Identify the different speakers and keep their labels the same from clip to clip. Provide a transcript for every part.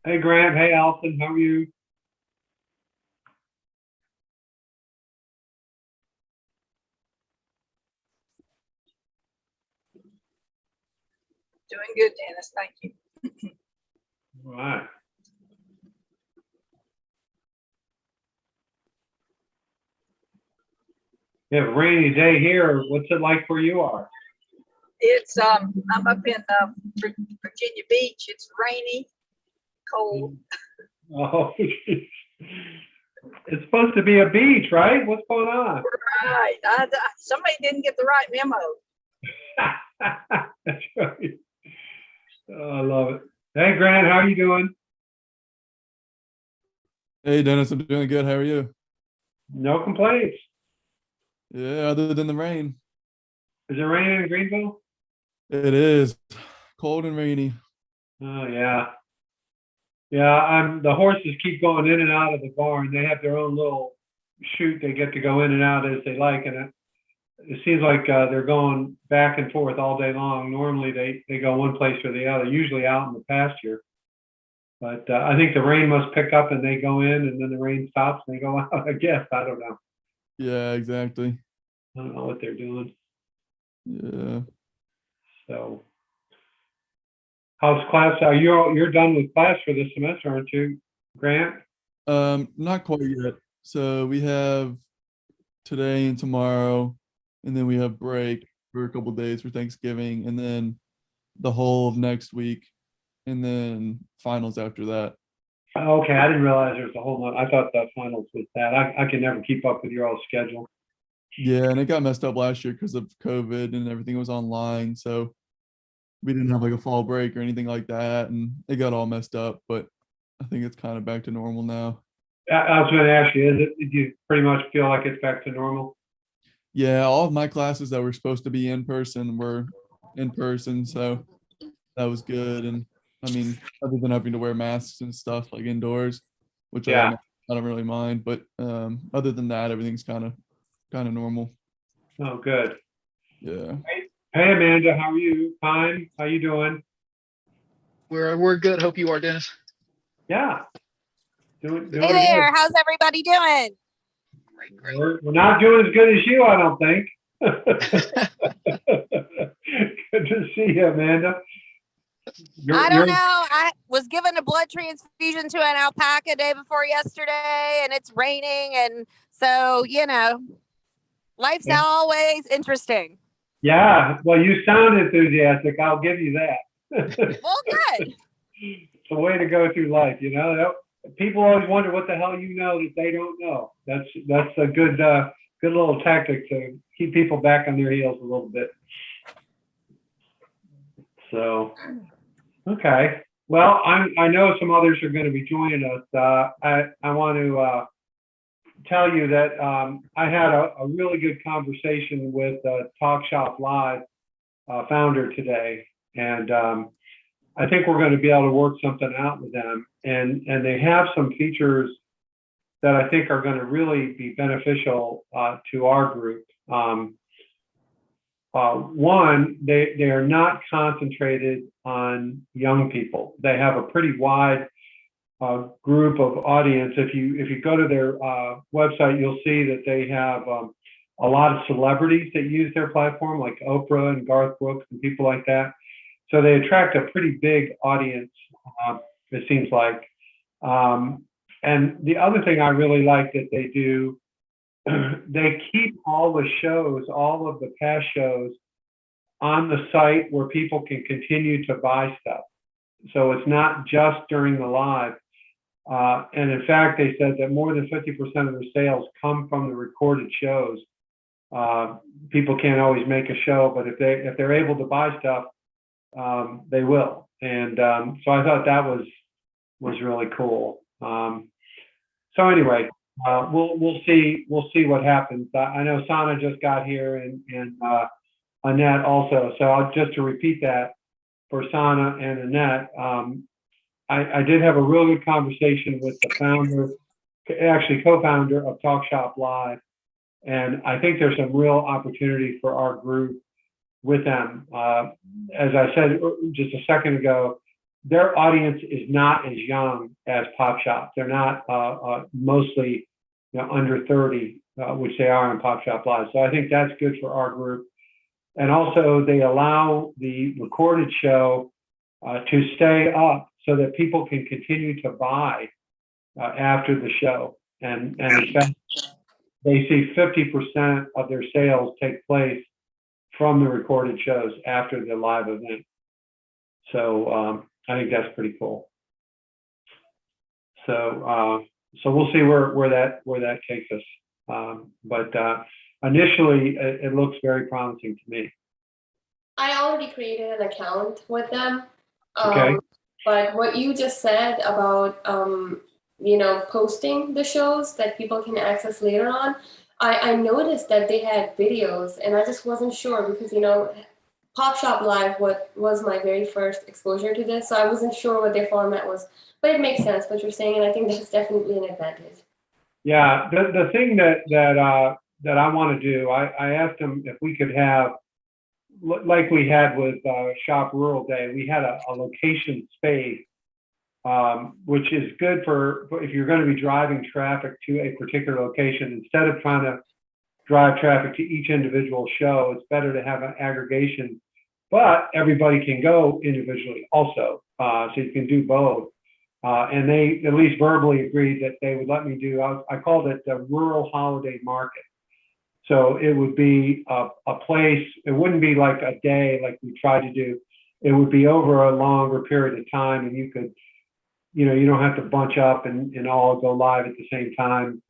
Speaker 1: Hey Grant, hey Allison, how are you?
Speaker 2: Doing good, Dennis. Thank you.
Speaker 1: All right. We have a rainy day here. What's it like where you are?
Speaker 2: It's I'm up in Virginia Beach. It's rainy, cold.
Speaker 1: Oh, it's supposed to be a beach, right? What's going on?
Speaker 2: Right. Somebody didn't get the right memo.
Speaker 1: That's right. Oh, I love it. Hey Grant, how are you doing?
Speaker 3: Hey Dennis, I'm doing good. How are you?
Speaker 1: No complaints.
Speaker 3: Yeah, other than the rain.
Speaker 1: Is it raining in Greenville?
Speaker 3: It is cold and rainy.
Speaker 1: Oh yeah. Yeah, the horses keep going in and out of the barn. They have their own little chute they get to go in and out as they like, and it seems like they're going back and forth all day long. Normally they go one place or the other, usually out in the pasture. But I think the rain must pick up and they go in, and then the rain stops and they go out. I guess I don't know.
Speaker 3: Yeah, exactly.
Speaker 1: I don't know what they're doing.
Speaker 3: Yeah.
Speaker 1: So, how's class? You're done with class for this semester, aren't you, Grant?
Speaker 3: Not quite yet. So we have today and tomorrow, and then we have break for a couple days for Thanksgiving, and then the whole of next week, and then finals after that.
Speaker 1: Okay, I didn't realize there was a whole lot. I thought the finals was that. I can never keep up with your all schedule.
Speaker 3: Yeah, and it got messed up last year because of COVID and everything was online. So we didn't have like a fall break or anything like that, and it got all messed up. But I think it's kind of back to normal now.
Speaker 1: I was going to ask you, do you pretty much feel like it's back to normal?
Speaker 3: Yeah, all of my classes that were supposed to be in person were in person, so that was good. And I mean, other than having to wear masks and stuff like indoors, which
Speaker 1: Yeah.
Speaker 3: I don't really mind, but other than that, everything's kind of normal.
Speaker 1: Oh, good.
Speaker 3: Yeah.
Speaker 1: Hey, Amanda, how are you? Fine. How you doing?
Speaker 4: We're good. Hope you are, Dennis.
Speaker 1: Yeah. Doing
Speaker 5: Hey there,
Speaker 1: good.
Speaker 5: how's everybody doing?
Speaker 4: Great.
Speaker 1: We're not doing as good as you, I don't think. Good to see you, Amanda.
Speaker 5: I don't know. I was given a blood transfusion to an alpaca day before yesterday, and it's raining, and so life's
Speaker 1: Yeah.
Speaker 5: always interesting.
Speaker 1: Yeah. Well, you sound enthusiastic. I'll give you that.
Speaker 5: Well, good.
Speaker 1: It's a way to go through life, you know. People always wonder what the hell you know that they don't know. That's a good little tactic to keep people back on their heels a little bit. So, okay. Well, I know some others are going to be joining us. I want to tell you that I had a really good conversation with Talk Shop Live founder today, and I think we're going to be able to work something out with them. And they have some features that I think are going to really be beneficial to our group. One, they are not concentrated on young people. They have a pretty wide group of audience. If you go to their website, you'll see that they have a lot of celebrities that use their platform, like Oprah and Garth Brooks and people like that. So they attract a pretty big audience, it seems like. And the other thing I really like that they do, they keep all the shows, all of the past shows on the site where people can continue to buy stuff. So it's not just during the live. And in fact, they said that more than 50% of their sales come from the recorded shows. People can't always make a show, but if they're able to buy stuff, they will. And so I thought that was really cool. So anyway, we'll see what happens. I know Sana just got here and Annette also. So just to repeat that for Sana and Annette, I did have a really good conversation with the founder, actually co-founder of Talk Shop Live, and I think there's some real opportunity for our group with them. As I said just a second ago, their audience is not as young as Pop Shop. They're not mostly under 30, which they are in Pop Shop Live. So I think that's good for our group. And also they allow the recorded show to stay up so that people can continue to buy after the show. And in fact, they see 50% of their sales take place from the recorded shows after the live event. So I think that's pretty cool. So we'll see where that takes us. But initially, it looks very promising to me.
Speaker 6: I already created an account with them.
Speaker 1: Okay.
Speaker 6: But what you just said about posting the shows that people can access later on, I noticed that they had videos, and I just wasn't sure because Pop Shop Live was my very first exposure to this, so I wasn't sure what their format was. But it makes sense what you're saying, and I think that's definitely an advantage.
Speaker 1: Yeah, the thing that I want to do, I asked them if we could have, like we had with Shop Rural Day, we had a location space, which is good for if you're going to be driving traffic to a particular location. Instead of trying to drive traffic to each individual show, it's better to have an aggregation, but everybody can go individually also, so you can do both. And they at least verbally agreed that they would let me do, I called it the Rural Holiday Market. So it would be a place, it wouldn't be like a day like we tried to do. It would be over a longer period of time, and you could, you don't have to bunch up and all go live at the same time.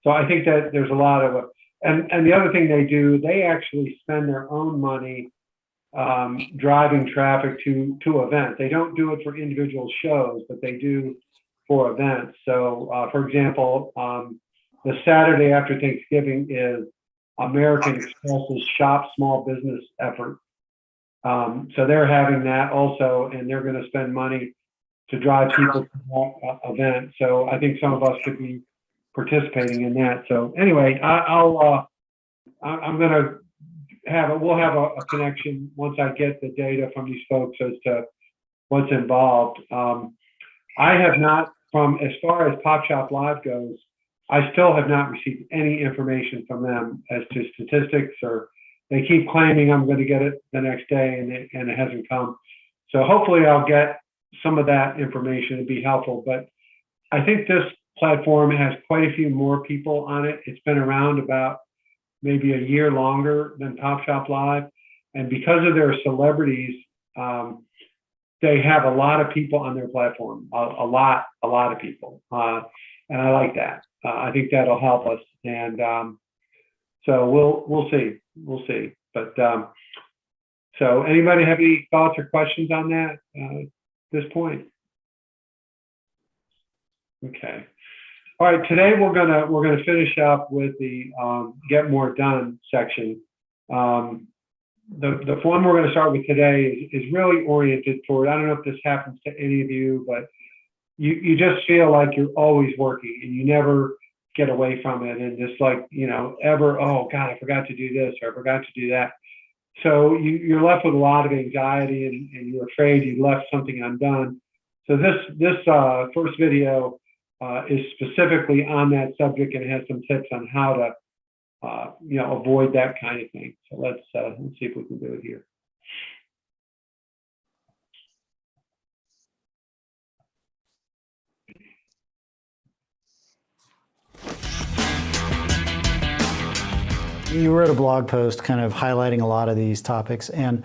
Speaker 1: So I think that there's a lot of, and the other thing they do, they actually spend their own money driving traffic to events. They don't do it for individual shows, but they do for events. So for example, the Saturday after Thanksgiving is American Express's Shop Small Business effort. So they're having that also, and they're going to spend money to drive people to that event. So I think some of us could be participating in that. So anyway, I'm going to we'll have a connection once I get the data from these folks as to what's involved. I have not, as far as Pop Shop Live goes, I still have not received any information from them as to statistics, or they keep claiming I'm going to get it the next day, and it hasn't come. So hopefully I'll get some of that information. It'd be helpful. But I think this platform has quite a few more people on it. It's been around about maybe a year longer than Pop Shop Live. And because of their celebrities, they have a lot of people on their platform, a lot of people. And I like that. I think that'll help us. And so we'll see. But so anybody have any thoughts or questions on that at this point? Okay. All right. Today we're gonna finish up with the Get More Done section. The one we're going to start with today is really oriented toward, I don't know if this happens to any of you, but you just feel like you're always working and you never get away from it, and just like, oh God, I forgot to do this, or I forgot to do that. So you're left with a lot of anxiety, and you're afraid you left something undone. So this first video is specifically on that subject, and it has some tips on how to avoid that kind of thing. So let's see if we can do it here.
Speaker 7: You wrote a blog post kind of highlighting a lot of these topics, and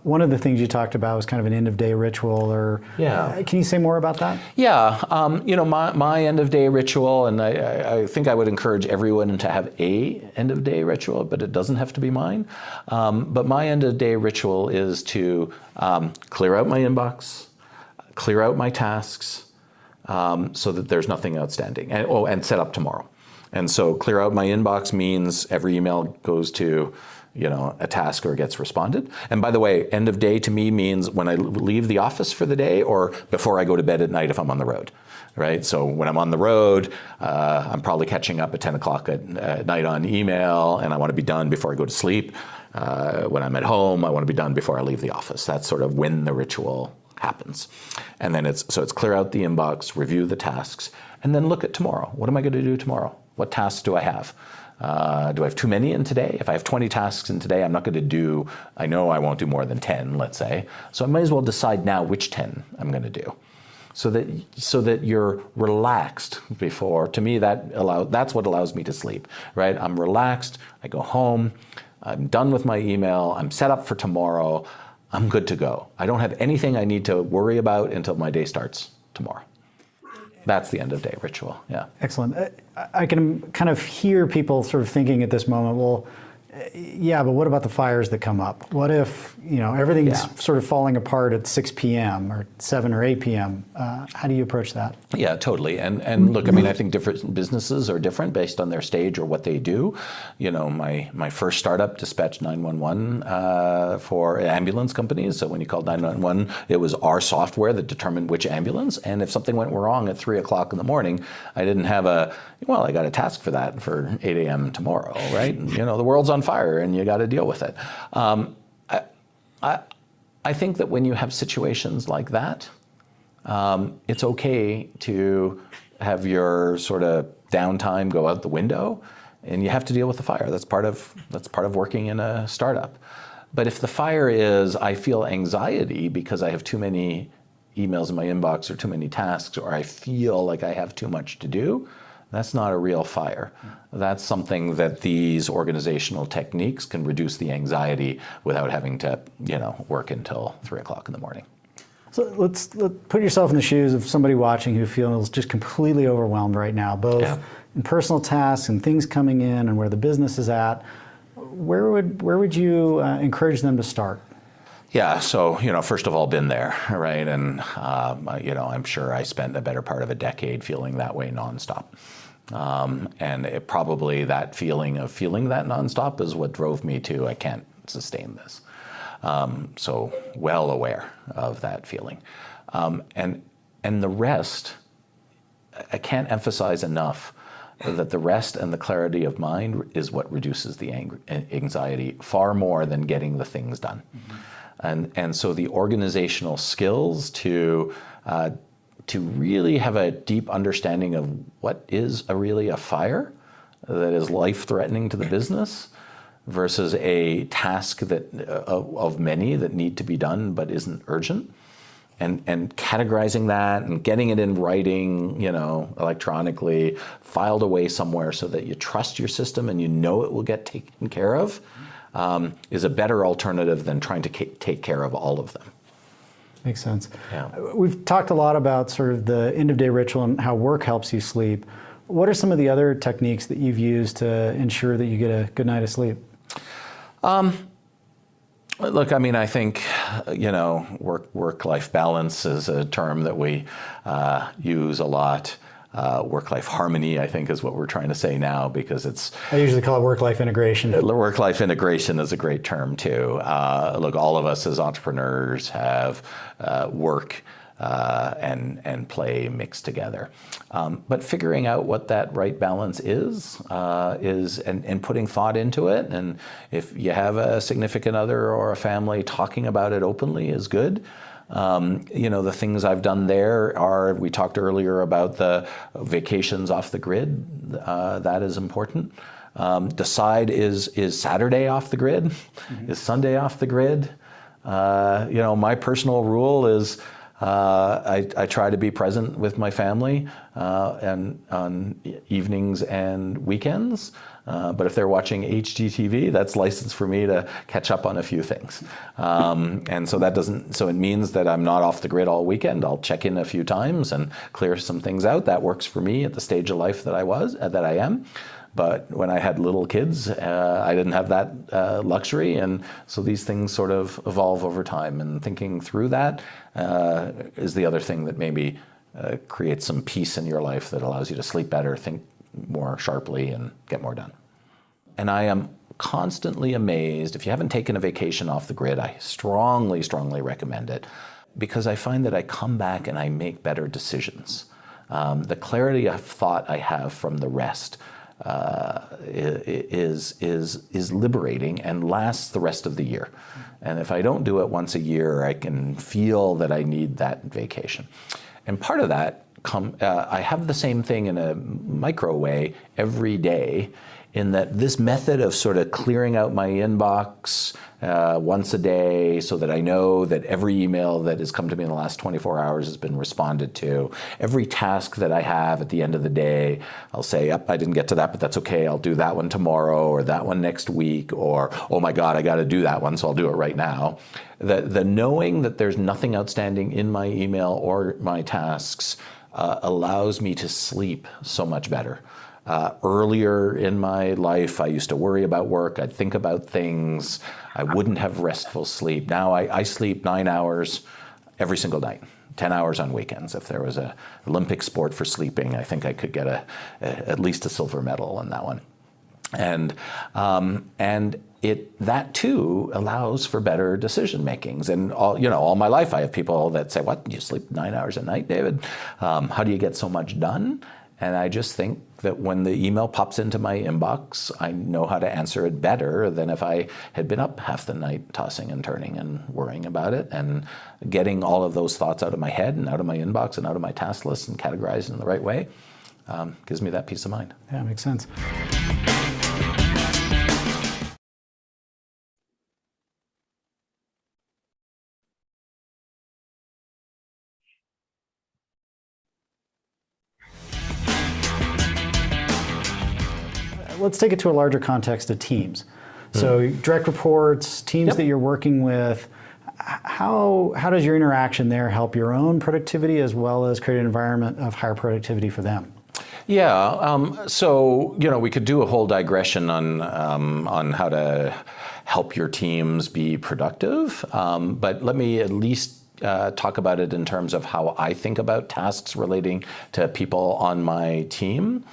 Speaker 7: one of the things you talked about was kind of an end-of-day ritual, or can you say more about that?
Speaker 8: Yeah, my end-of-day ritual, and I think I would encourage everyone to have a end-of-day ritual, but it doesn't have to be mine. But my end-of-day ritual is to clear out my inbox, clear out my tasks, so that there's nothing outstanding, and set up tomorrow. And so clear out my inbox means every email goes to, a task or gets responded. And by the way, end of day to me means when I leave the office for the day, or before I go to bed at night if I'm on the road, right? So when I'm on the road, I'm probably catching up at 10 o'clock at night on email, and I want to be done before I go to sleep. When I'm at home, I want to be done before I leave the office. That's sort of when the ritual happens. And then it's clear out the inbox, review the tasks, and then look at tomorrow. What am I going to do tomorrow? What tasks do I have? Do I have too many in today? If I have 20 tasks in today, I'm not going to do, I know I won't do more than 10, let's say. So I might as well decide now which 10 I'm going to do. So that you're relaxed before. To me, that's what allows me to sleep, right? I'm relaxed, I go home, I'm done with my email, I'm set up for tomorrow, I'm good to go. I don't have anything I need to worry about until my day starts tomorrow. That's the end of day ritual, yeah.
Speaker 7: Excellent. I can kind of hear people sort of thinking at this moment, well, yeah, but what about the fires that come up? What if, everything's sort of falling apart at 6 p.m. or 7 or 8 p.m.? How do you approach that?
Speaker 8: Yeah, totally. And look, I mean, I think different businesses are different based on their stage or what they do. My first startup dispatched 911 for ambulance companies. So when you called 911, it was our software that determined which ambulance. And if something went wrong at 3 o'clock in the morning, I didn't have I got a task for that for 8 a.m. tomorrow, right? The world's on fire and you got to deal with it. I think that when you have situations like that, it's okay to have your sort of downtime go out the window, and you have to deal with the fire. That's part of working in a startup. But if the fire is, I feel anxiety because I have too many emails in my inbox or too many tasks, or I feel like I have too much to do, that's not a real fire. That's something that these organizational techniques can reduce the anxiety without having to, work until 3 o'clock in the morning.
Speaker 7: So let's put yourself in the shoes of somebody watching who feels just completely overwhelmed right now, both in personal tasks and things coming in and where the business is at. Where would you encourage them to start?
Speaker 8: Yeah, so, first of all, been there, right? And, I'm sure I spent the better part of a decade feeling that way nonstop. And it probably that feeling that nonstop is what drove me to, I can't sustain this. So well aware of that feeling. And the rest, I can't emphasize enough that the rest and the clarity of mind is what reduces the anxiety far more than getting the things done. Mm-hmm. And so the organizational skills to really have a deep understanding of what is really a fire that is life-threatening to the business versus a task of many that need to be done but isn't urgent, and categorizing that and getting it in writing, electronically, filed away somewhere so that you trust your system and it will get taken care of, is a better alternative than trying to take care of all of them.
Speaker 7: Makes sense.
Speaker 8: Yeah.
Speaker 7: We've talked a lot about sort of the end-of-day ritual and how work helps you sleep. What are some of the other techniques that you've used to ensure that you get a good night of sleep?
Speaker 8: Look, I mean, I think, work-life balance is a term that we use a lot. Work-life harmony, I think, is what we're trying to say now, because I
Speaker 7: usually call it work-life integration.
Speaker 8: Work-life integration is a great term too. Look, all of us as entrepreneurs have work and play mixed together. But figuring out what that right balance is and putting thought into it. And if you have a significant other or a family, talking about it openly is good. The things I've done there are, we talked earlier about the vacations off the grid. That is important. Decide, is Saturday off the grid? Mm-hmm. Is Sunday off the grid? My personal rule is I try to be present with my family and on evenings and weekends. But if they're watching HGTV, that's license for me to catch up on a few things. And so it means that I'm not off the grid all weekend. I'll check in a few times and clear some things out. That works for me at the stage of life that I am. But when I had little kids, I didn't have that luxury. And so these things sort of evolve over time. And thinking through that is the other thing that maybe creates some peace in your life that allows you to sleep better, think more sharply, and get more done. And I am constantly amazed. If you haven't taken a vacation off the grid, I strongly, strongly recommend it, because I find that I come back and I make better decisions. The clarity of thought I have from the rest is liberating and lasts the rest of the year. And if I don't do it once a year, I can feel that I need that vacation. And part of that, I have the same thing in a micro way every day, in that this method of sort of clearing out my inbox once a day so that I know that every email that has come to me in the last 24 hours has been responded to. Every task that I have at the end of the day, I'll say, yep, I didn't get to that, but that's okay. I'll do that one tomorrow, or that one next week, or, oh my God, I got to do that one, so I'll do it right now. The knowing that there's nothing outstanding in my email or my tasks allows me to sleep so much better. Earlier in my life, I used to worry about work. I'd think about things. I wouldn't have restful sleep. Now I sleep 9 hours every single night, 10 hours on weekends. If there was an Olympic sport for sleeping, I think I could get at least a silver medal on that one. And that too allows for better decision makings. And all my life, I have people that say, "What? You sleep 9 hours a night, David? How do you get so much done?" And I just think that when the email pops into my inbox, I know how to answer it better than if I had been up half the night tossing and turning and worrying about it. And getting all of those thoughts out of my head and out of my inbox and out of my task list and categorized in the right way gives me that peace of mind.
Speaker 7: Yeah, makes sense. Let's take it to a larger context of teams. So direct reports, teams that you're working with, how does your interaction there help your own productivity as well as create an environment of higher productivity for them?
Speaker 8: Yeah, so we could do a whole digression on how to help your teams be productive, but let me at least talk about it in terms of how I think about tasks relating to people on my team.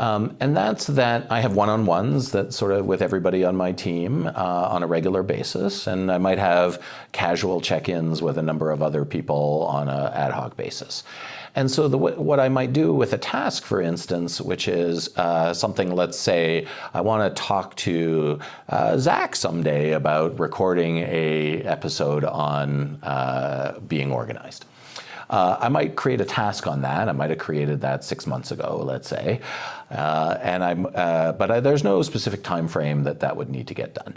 Speaker 8: And that's that I have one-on-ones that sort of with everybody on my team on a regular basis, and I might have casual check-ins with a number of other people on an ad hoc basis. And so what I might do with a task, for instance, which is something, let's say, I want to talk to Zach someday about recording a episode on being organized. I might create a task on that. I might have created that 6 months ago, let's say, but there's no specific time frame that would need to get done.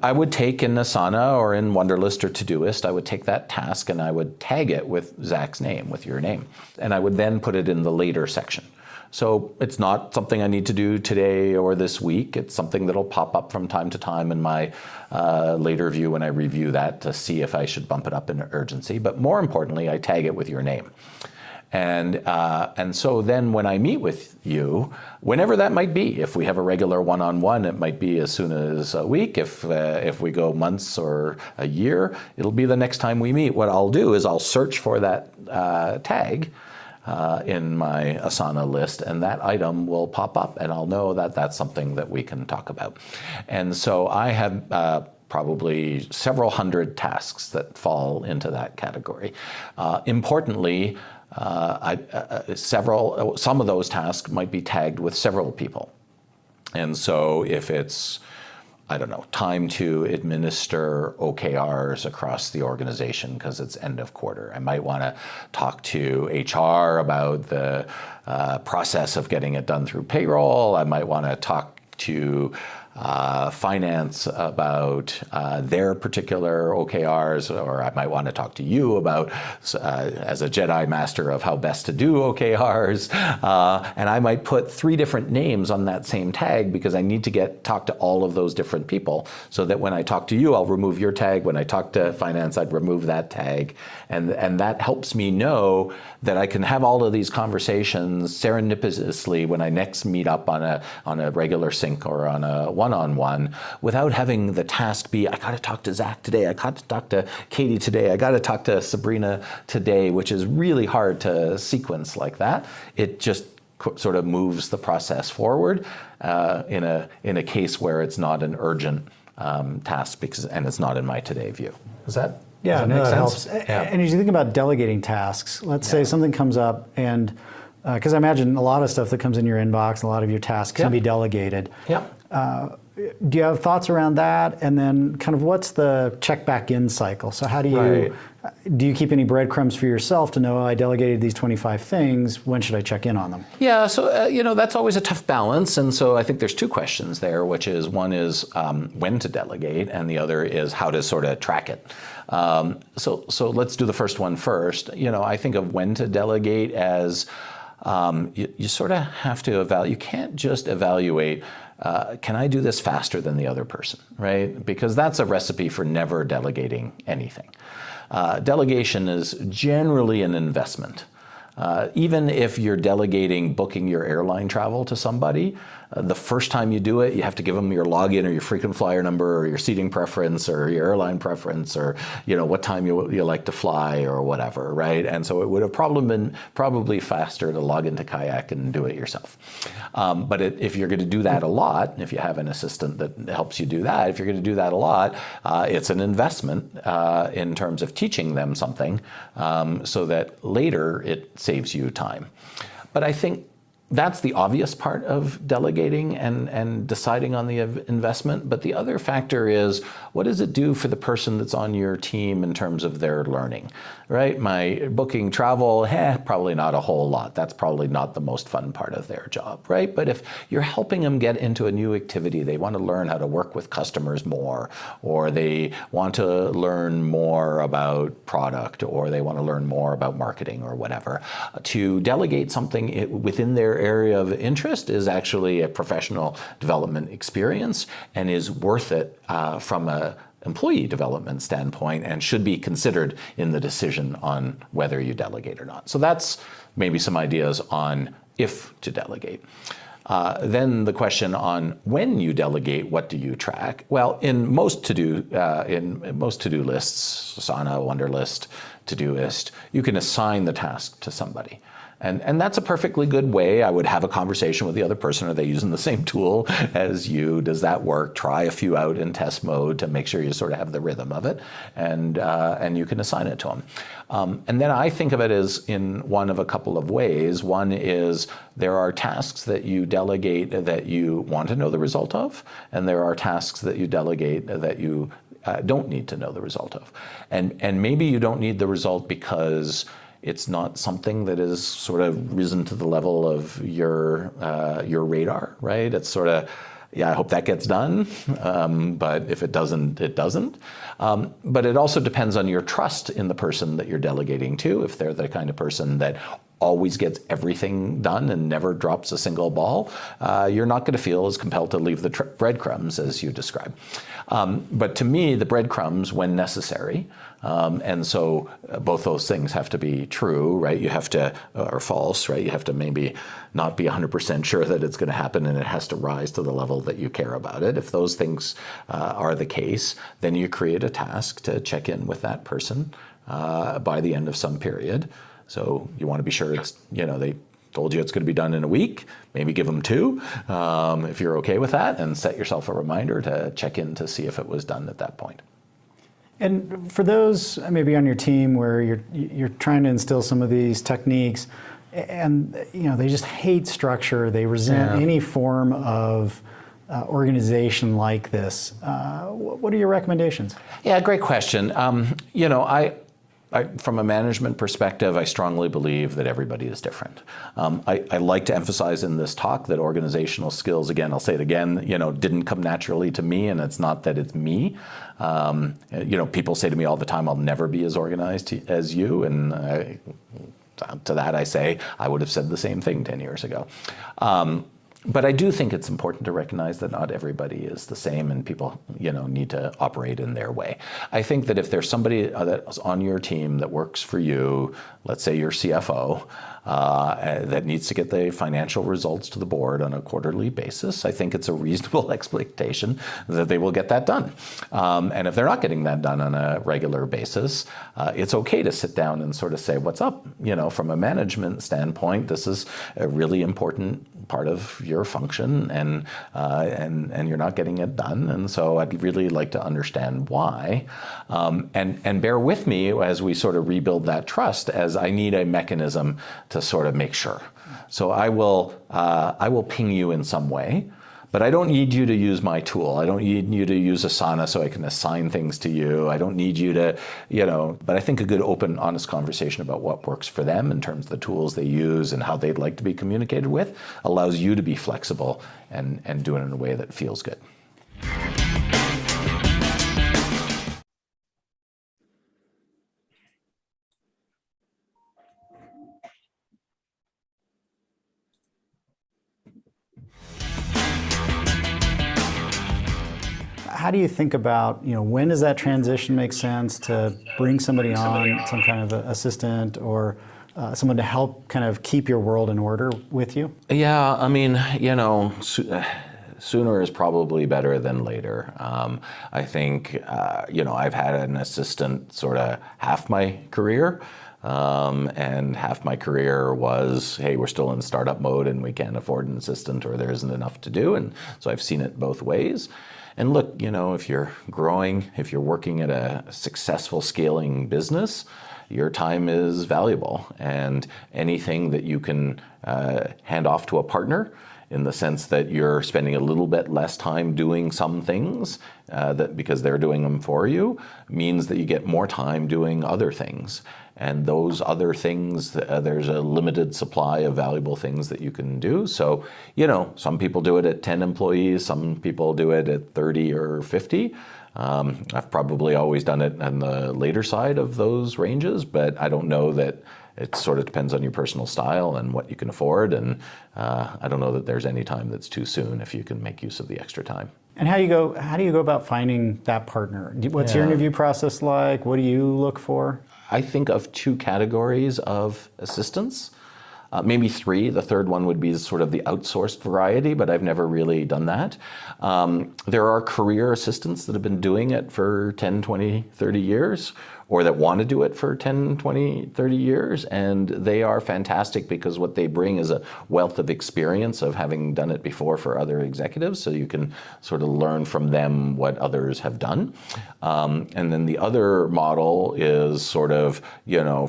Speaker 8: I would take in Asana or in Wunderlist or Todoist, I would take that task and I would tag it with Zach's name, with your name, and I would then put it in the later section. So it's not something I need to do today or this week. It's something that'll pop up from time to time in my later view when I review that to see if I should bump it up in urgency. But more importantly, I tag it with your name. And so then when I meet with you, whenever that might be, if we have a regular one-on-one, it might be as soon as a week. If we go months or a year, it'll be the next time we meet. What I'll do is I'll search for that tag in my Asana list, and that item will pop up, and I'll know that that's something that we can talk about. And so I have probably several hundred tasks that fall into that category. Importantly, some of those tasks might be tagged with several people. And so if it's, I don't know, time to administer OKRs across the organization because it's end of quarter. I might want to talk to HR about the process of getting it done through payroll. I might want to talk to finance about their particular OKRs, or I might want to talk to you about, as a Jedi master, of how best to do OKRs. And I might put 3 different names on that same tag because I need to talk to all of those different people, so that when I talk to you, I'll remove your tag. When I talk to finance, I'd remove that tag. And that helps me know that I can have all of these conversations serendipitously when I next meet up on a regular sync or on a one-on-one, without having the task be, I got to talk to Zach today, I got to talk to Katie today, I got to talk to Sabrina today, which is really hard to sequence like that. It just sort of moves the process forward in a case where it's not an urgent task and it's not in my today view. Does that?
Speaker 7: Yeah,
Speaker 8: Does that make sense?
Speaker 7: helps.
Speaker 8: Yeah.
Speaker 7: And as you think about delegating tasks, let's say something comes up, and because I imagine a lot of stuff that comes in your inbox, a lot of your tasks can be delegated.
Speaker 8: Yeah.
Speaker 7: do you have thoughts around that? And then kind of what's the check back in cycle? So how do you,
Speaker 8: Right.
Speaker 7: do you keep any breadcrumbs for yourself to know, I delegated these 25 things, when should I check in on them?
Speaker 8: Yeah, so that's always a tough balance, and so I think there's two questions there, which is one is when to delegate, and the other is how to sort of track it. So let's do the first one first. I think of when to delegate as you sort of have to evaluate. You can't just evaluate. Can I do this faster than the other person, right? Because that's a recipe for never delegating anything. Delegation is generally an investment. Even if you're delegating booking your airline travel to somebody, the first time you do it, you have to give them your login or your frequent flyer number or your seating preference or your airline preference or what time you like to fly or whatever, right? And so it would have probably faster to log into Kayak and do it yourself. But if you're going to do that a lot, if you have an assistant that helps you do that, if you're going to do that a lot, it's an investment in terms of teaching them something so that later it saves you time. But I think that's the obvious part of delegating and deciding on the investment. But the other factor is, what does it do for the person that's on your team in terms of their learning, right? My booking travel, probably not a whole lot. That's probably not the most fun part of their job, right? But if you're helping them get into a new activity, they want to learn how to work with customers more, or they want to learn more about product, or they want to learn more about marketing or whatever, to delegate something within their area of interest is actually a professional development experience and is worth it from a employee development standpoint and should be considered in the decision on whether you delegate or not. So that's maybe some ideas on if to delegate. Then the question on when you delegate, what do you track? Well, in most to-do lists, Asana, Wunderlist, Todoist, you can assign the task to somebody. And that's a perfectly good way. I would have a conversation with the other person. Are they using the same tool as you? Does that work? Try a few out in test mode to make sure you sort of have the rhythm of it, and you can assign it to them. And then I think of it as in one of a couple of ways. One is there are tasks that you delegate that you want to know the result of, and there are tasks that you delegate that you don't need to know the result of. And maybe you don't need the result because it's not something that is sort of risen to the level of your radar, right? It's sort of, I hope that gets done, but if it doesn't, it doesn't. But it also depends on your trust in the person that you're delegating to. If they're the kind of person that always gets everything done and never drops a single ball, you're not going to feel as compelled to leave the breadcrumbs as you describe. But to me, the breadcrumbs, when necessary, and so both those things have to be true, right? You have to, or false, right? You have to maybe not be 100% sure that it's going to happen and it has to rise to the level that you care about it. If those things are the case, then you create a task to check in with that person by the end of some period. So you want to be sure it's, they told you it's going to be done in a week, maybe give them 2 if you're okay with that, and set yourself a reminder to check in to see if it was done at that point.
Speaker 7: And for those maybe on your team where you're trying to instill some of these techniques, and they just hate structure, they resent any form of organization like this, what are your recommendations?
Speaker 8: Yeah, great question. From a management perspective, I strongly believe that everybody is different. I like to emphasize in this talk that organizational skills, again, I'll say it again, didn't come naturally to me, and it's not that it's me. People say to me all the time, I'll never be as organized as you, and to that I say, I would have said the same thing 10 years ago. But I do think it's important to recognize that not everybody is the same, and people, need to operate in their way. I think that if there's somebody that's on your team that works for you, let's say your CFO, that needs to get the financial results to the board on a quarterly basis, I think it's a reasonable expectation that they will get that done. And if they're not getting that done on a regular basis, it's okay to sit down and sort of say, what's up? From a management standpoint, this is a really important part of your function, and you're not getting it done. And so I'd really like to understand why. And bear with me as we sort of rebuild that trust, as I need a mechanism to sort of make sure. So I will ping you in some way, But I don't need you to use my tool. I don't need you to use Asana so I can assign things to you. I don't need you to, but I think a good, open, honest conversation about what works for them in terms of the tools they use and how they'd like to be communicated with allows you to be flexible and do it in a way that feels good.
Speaker 7: How do you think about, when does that transition make sense to bring somebody on, some kind of assistant or someone to help kind of keep your world in order with you?
Speaker 8: Yeah, I mean, sooner is probably better than later. I think, I've had an assistant sort of half my career. And half my career was, hey, we're still in startup mode and we can't afford an assistant or there isn't enough to do. And so I've seen it both ways. And look, if you're growing, if you're working at a successful scaling business, your time is valuable. And anything that you can hand off to a partner in the sense that you're spending a little bit less time doing some things that because they're doing them for you means that you get more time doing other things. And those other things, there's a limited supply of valuable things that you can do. So, some people do it at 10 employees, some people do it at 30 or 50. I've probably always done it on the later side of those ranges, but I don't know that it sort of depends on your personal style and what you can afford. And I don't know that there's any time that's too soon if you can make use of the extra time.
Speaker 7: And how do you go about finding that partner? What's your interview process like? What do you look for?
Speaker 8: I think of two categories of assistants, maybe three. The third one would be sort of the outsourced variety, but I've never really done that. There are career assistants that have been doing it for 10, 20, 30 years, or that want to do it for 10, 20, 30 years, and they are fantastic because what they bring is a wealth of experience of having done it before for other executives, so you can sort of learn from them what others have done. And then the other model is sort of,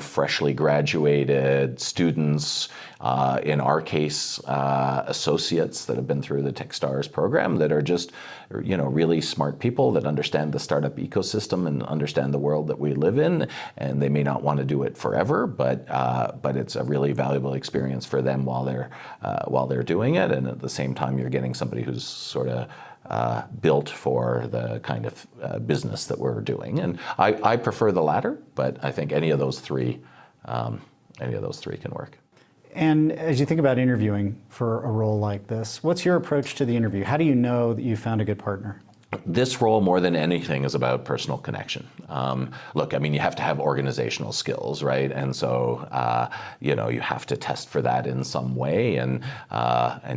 Speaker 8: freshly graduated students, in our case, associates that have been through the Techstars program that are just, really smart people that understand the startup ecosystem and understand the world that we live in, and they may not want to do it forever, but it's a really valuable experience for them while they're doing it, and at the same time you're getting somebody who's sort of built for the kind of business that we're doing. And I prefer the latter, but I think any of those three can work.
Speaker 7: And as you think about interviewing for a role like this, what's your approach to the interview? How do you know that you found a good partner?
Speaker 8: This role, more than anything, is about personal connection. Look, I mean, you have to have organizational skills, right? And so, you have to test for that in some way, and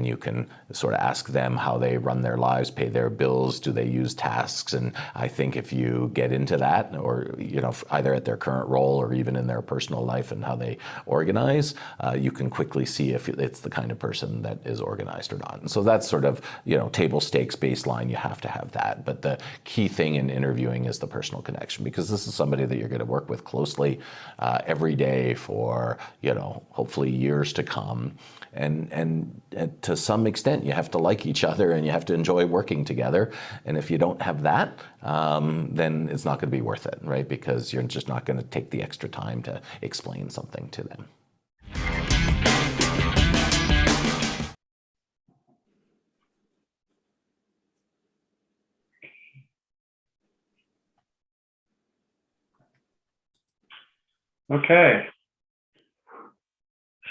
Speaker 8: you can sort of ask them how they run their lives, pay their bills, do they use tasks? And I think if you get into that, or either at their current role or even in their personal life and how they organize, you can quickly see if it's the kind of person that is organized or not. And so that's sort of table stakes baseline. You have to have that. But the key thing in interviewing is the personal connection, because this is somebody that you're going to work with closely every day for, hopefully years to come. And to some extent, you have to like each other and you have to enjoy working together. And if you don't have that, then it's not going to be worth it, right? Because you're just not going to take the extra time to explain something to them.
Speaker 1: Okay.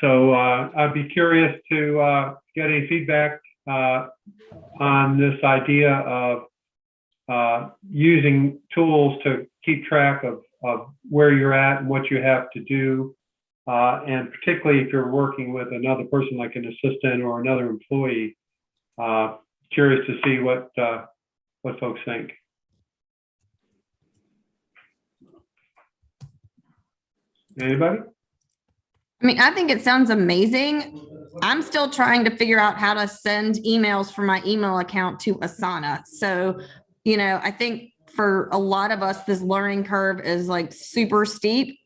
Speaker 1: So I'd be curious to get any feedback on this idea of using tools to keep track of where you're at and what you have to do. And particularly if you're working with another person like an assistant or another employee, curious to see what folks think. Anybody?
Speaker 9: I mean, I think it sounds amazing. I'm still trying to figure out how to send emails from my email account to Asana. So, I think for a lot of us, this learning curve is like super steep.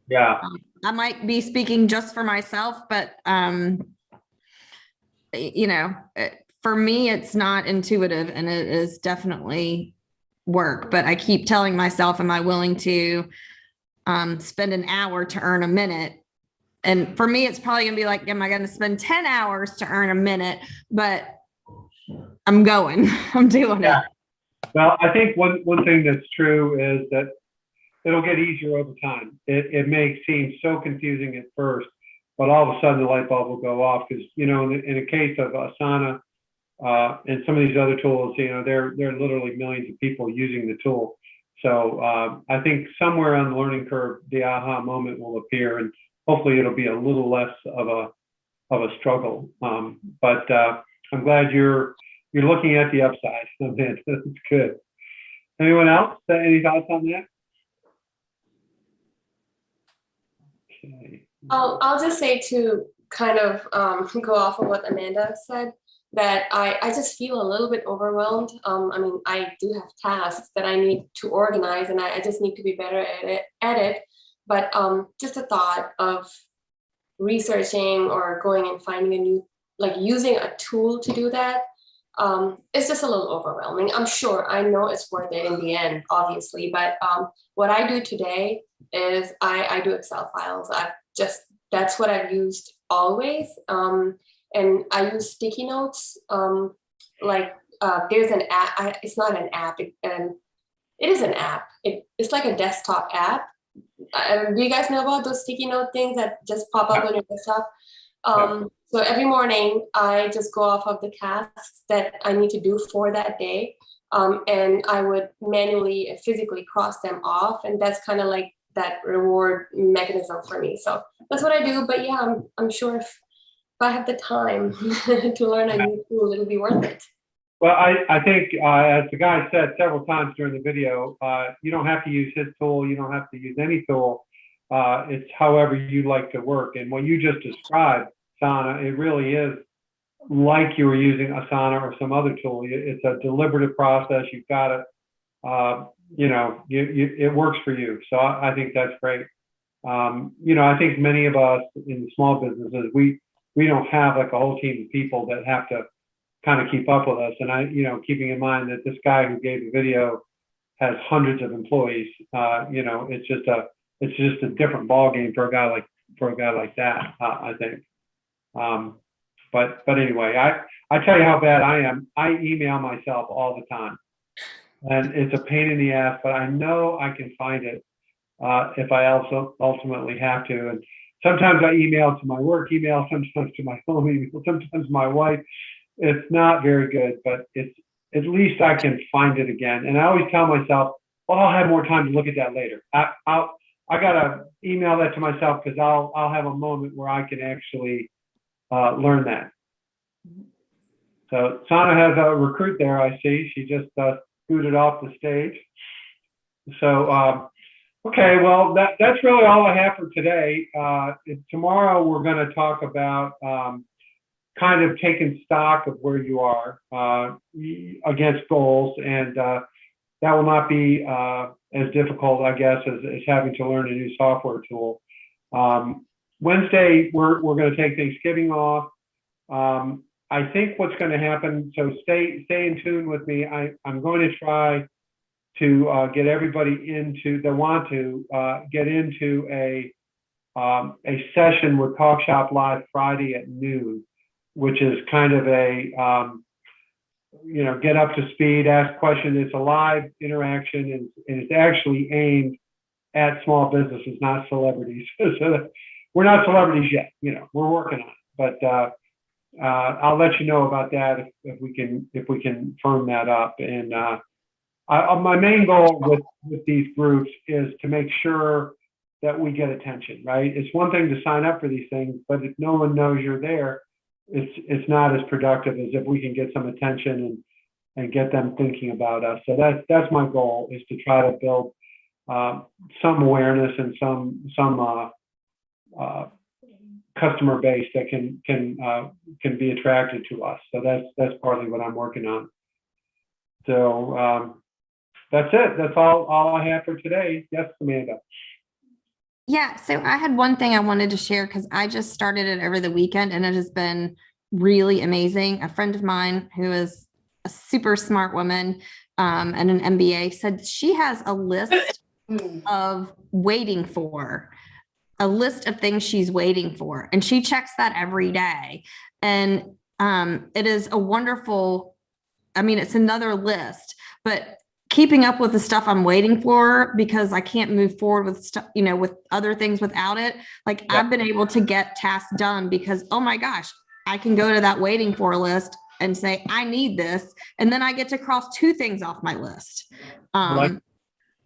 Speaker 1: Yeah.
Speaker 9: I might be speaking just for myself, but, for for me, it's not intuitive and it is definitely work, but I keep telling myself, am I willing to spend an hour to earn a minute? And for me, it's probably gonna be like, am I gonna spend 10 hours to earn a minute? But I'm going, I'm doing it.
Speaker 1: Well, I think one thing that's true is that it'll get easier over time. It may seem so confusing at first, but all of a sudden the light bulb will go off because, you know, in a case of Asana and some of these other tools, you know, there are literally millions of people using the tool. So I think somewhere on the learning curve, the aha moment will appear, and hopefully it'll be a little less of a struggle. But I'm glad you're looking at the upside. That's good. Anyone else? Any thoughts on that? Okay.
Speaker 6: I'll just say to kind of go off of what Amanda said, that I just feel a little bit overwhelmed. I mean, I do have tasks that I need to organize, and I just need to be better at it. But just a thought of researching or going and finding a new, like using a tool to do that, it's just a little overwhelming. I'm sure, I know it's worth it in the end, obviously. But what I do today is I do Excel files. That's what I've used always. And I use sticky notes. There's an app. It's not an app. It is an app. It's like a desktop app. Do you guys know about those sticky note things that just pop up on your desktop? So every morning I just go off of the tasks that I need to do for that day. And I would manually and physically cross them off. And that's kind of like that reward mechanism for me. So that's what I do. But yeah, I'm sure if I have the time to learn a new tool, it'll be worth it.
Speaker 1: Well, I think as the guy said several times during the video, you don't have to use his tool. You don't have to use any tool. It's however you like to work. And what you just described, Sana, it really is like you were using Asana or some other tool. It's a deliberative process. You've got it. It works for you. So I think that's great. I think many of us in the small businesses, we don't have like a whole team of people that have to kind of keep up with us. And keeping in mind that this guy who gave the video has hundreds of employees, it's just a different ballgame for a guy like that, I think. But anyway, I tell you how bad I am. I email myself all the time, and it's a pain in the ass, but I know I can find it if I also ultimately have to. And sometimes I email to my work email, sometimes to my home email, sometimes my wife. It's not very good, but it's at least I can find it again. And I always tell myself, well, I'll have more time to look at that later. I gotta email that to myself because I'll have a moment where I can actually learn that. So Sana has a recruit there, I see. She just scooted off the stage. So okay, well that's really all I have for today. Tomorrow we're going to talk about kind of taking stock of where you are against goals, and that will not be as difficult, I guess, as having to learn a new software tool. Wednesday, we're going to take Thanksgiving off. I think what's going to happen, so stay in tune with me. I'm going to try to get everybody that want to get into a session with Talk Shop Live Friday at noon, which is kind of a get up to speed, ask questions. It's a live interaction, and it's actually aimed at small businesses, not celebrities. So we're not celebrities yet. We're working on it, but I'll let you know about that if we can firm that up. And my main goal with these groups is to make sure that we get attention. Right? It's one thing to sign up for these things, but if no one knows you're there, it's not as productive as if we can get some attention and get them thinking about us. So that's my goal, is to try to build some awareness and some customer base that can be attracted to us. So that's partly what I'm working on. So that's it. That's all I have for today. Yes, Amanda.
Speaker 9: Yeah, so I had one thing I wanted to share because I just started it over the weekend and it has been really amazing. A friend of mine who is a super smart woman and an MBA said she has a list of a list of things she's waiting for. And she checks that every day. And it is a wonderful, I mean, it's another list, but keeping up with the stuff I'm waiting for because I can't move forward with stuff, with other things without it. Like I've been able to get tasks done because, oh my gosh, I can go to that waiting for list and say, I need this. And then I get to cross 2 things off my list.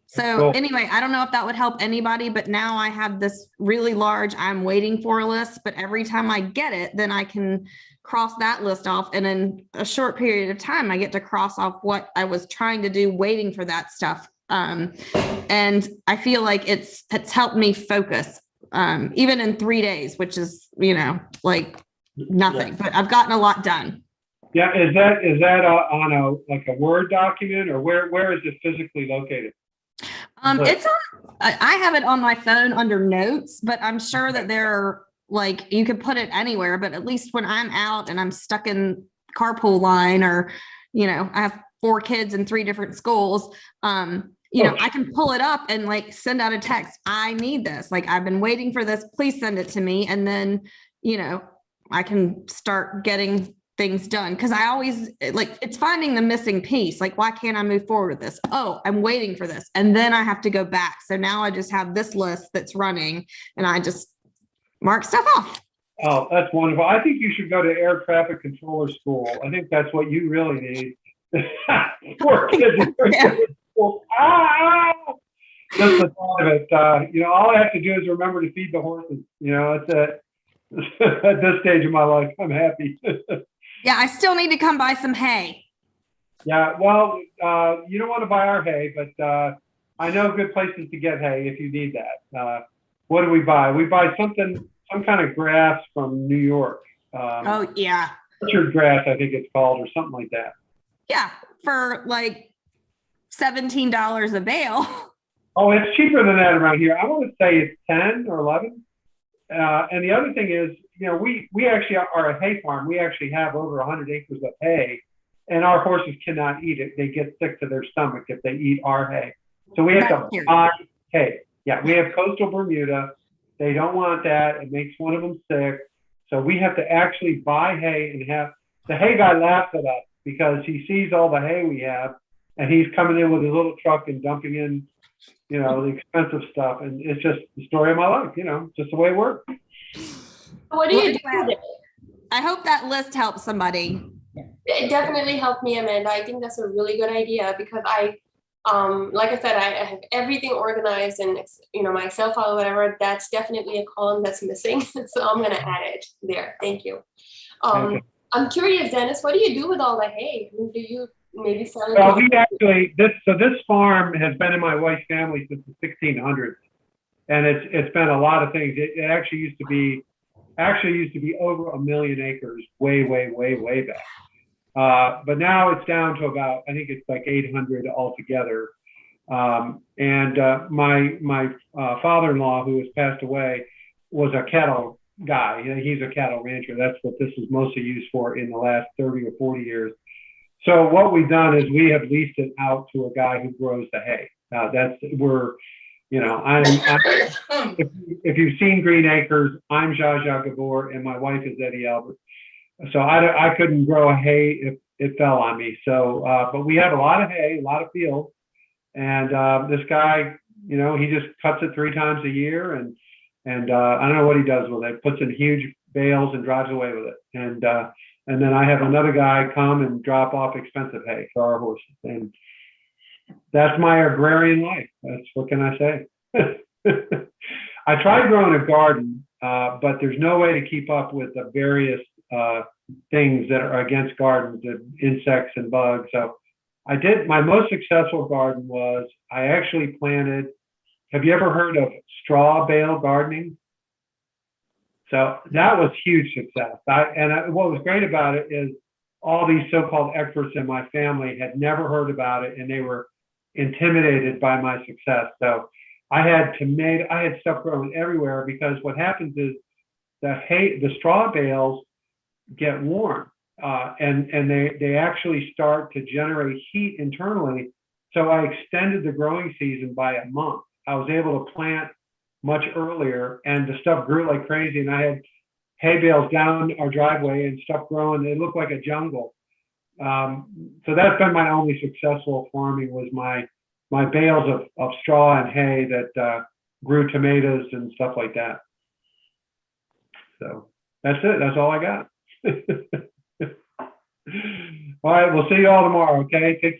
Speaker 9: So
Speaker 1: Cool.
Speaker 9: anyway, I don't know if that would help anybody, but now I have this really large, I'm waiting for a list, but every time I get it, then I can cross that list off. And in a short period of time, I get to cross off what I was trying to do, waiting for that stuff. And I feel like it's helped me focus, even in 3 days, which is, like nothing, but I've gotten a lot done.
Speaker 1: Yeah, is that on a Word document, or where is it physically located?
Speaker 9: It's on, I have it on my phone under notes, but I'm sure that there are, like, you could put it anywhere, but at least when I'm out and I'm stuck in carpool line, or, I have 4 kids in 3 different schools, I can pull it up and like send out a text. I need this. Like, I've been waiting for this. Please send it to me. And then, I can start getting things done. Cause I always it's finding the missing piece. Like, why can't I move forward with this? Oh, I'm waiting for this. And then I have to go back. So now I just have this list that's running and I just mark stuff off.
Speaker 1: Oh, that's wonderful. I think you should go to air traffic controller school. I think that's what you really need. 4 kids in school. Just the thought of it. All I have to do is remember to feed the horses. It's at this stage of my life, I'm happy.
Speaker 9: Yeah, I still need to come buy some hay.
Speaker 1: Yeah, well, you don't want to buy our hay, but I know good places to get hay if you need that. What do we buy? We buy some kind of grass from New York.
Speaker 9: Oh, yeah.
Speaker 1: Orchard grass, I think it's called, or something like that.
Speaker 9: Yeah, for like $17 a bale.
Speaker 1: Oh, it's cheaper than that around here. I want to say it's 10 or 11. And the other thing is, we actually are a hay farm. We actually have over 100 acres of hay, and our horses cannot eat it. They get sick to their stomach if they eat our hay. So we have to buy hay. Yeah, we have coastal Bermuda. They don't want that. It makes one of them sick. So we have to actually buy hay and have the hay guy laughs at us because he sees all the hay we have, and he's coming in with his little truck and dumping in, the expensive stuff. And it's just the story of my life, just the way it works.
Speaker 6: What do you do with it?
Speaker 9: I hope that list helps somebody.
Speaker 6: It definitely helped me, Amanda. I think that's a really good idea because like I said, I have everything organized and my Excel file, whatever. That's definitely a column that's missing. So I'm gonna add it there. Thank you. I'm curious, Dennis, what do you do with all the hay? I mean, do you maybe sell it?
Speaker 1: Well, this farm has been in my wife's family since the 1600s, and it's been a lot of things. It actually used to be over 1 million acres way back. But now it's down to about, I think it's like 800 altogether. And my father-in-law, who has passed away, was a cattle guy. He's a cattle rancher. That's what this is mostly used for in the last 30 or 40 years. So what we've done is we have leased it out to a guy who grows the hay. If you've seen Green Acres, I'm Zsa Zsa Gabor and my wife is Eddie Albert. So I couldn't grow hay if it fell on me. So, but we have a lot of hay, a lot of fields. And this guy, he just cuts it 3 times a year. And I don't know what he does with it. Puts in huge bales and drives away with it. And then I have another guy come and drop off expensive hay for our horses. And that's my agrarian life. What can I say? I tried growing a garden, but there's no way to keep up with the various things that are against gardens, the insects and bugs. So my most successful garden was I actually planted, have you ever heard of straw bale gardening? So that was huge success. What was great about it is all these so-called experts in my family had never heard about it, and they were intimidated by my success. So I had stuff growing everywhere because what happens is the straw bales get warm. And they actually start to generate heat internally. So I extended the growing season by a month. I was able to plant much earlier, and the stuff grew like crazy. And I had hay bales down our driveway and stuff growing. It looked like a jungle. So that's been my only successful farming, was my bales of straw and hay that grew tomatoes and stuff like that. So that's it. That's all I got. All right, we'll see you all tomorrow, okay? Take care.